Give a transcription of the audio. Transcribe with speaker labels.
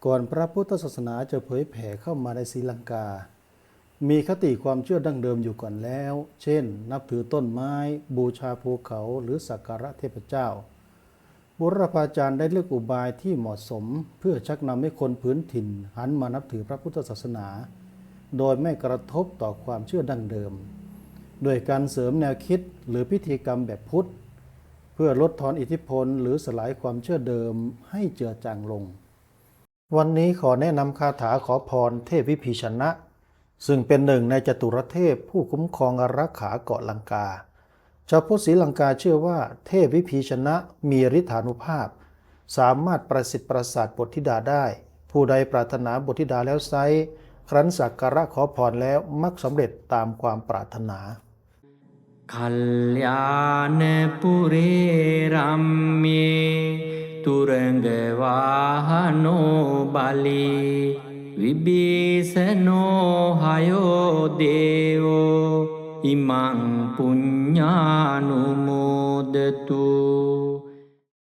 Speaker 1: ก่อนพระพุทธศาสนาจะเผยแผ่เข้ามาในศรีลังกา มีคติความเชื่อดั้งเดิมอยู่ก่อนแล้ว เช่น นับถือต้นไม้ บูชาภูเขา หรือสักการะเทพเจ้า บุรพาจารย์ได้เลือกอุบายที่เหมาะสมเพื่อชักนำให้คนพื้นถิ่นหันมานับถือพระพุทธศาสนา โดยไม่กระทบต่อความเชื่อดั้งเดิม โดยการเสริมแนวคิดหรือพิธีกรรมแบบพุทธเพื่อลดทอนอิทธิพลหรือสลายความเชื่อเดิมให้เจือจางลง วันนี้ขอแนะนำคาถาขอพรเทพวิภีชนะซึ่งเป็นหนึ่งในจตุรเทพผู้คุ้มครองอารักขาเกาะลังกาชาวพุทธศรีลังกาเชื่อว่าเทพวิภีชนะมีฤทธานุภาพสามารถประสิทธิ์ประสาทบทธิดาได้ผู้ใดปรารถนาบทธิดาแล้วไซร้ครั้นสักการะขอพรแล้วมักสำเร็จตามความปรารถนา
Speaker 2: คัลยานปุเรรัมเมตุรังกวาหโนบาลีวิบิสโนหโยเดโวอิมังปุญญานุโมดตุ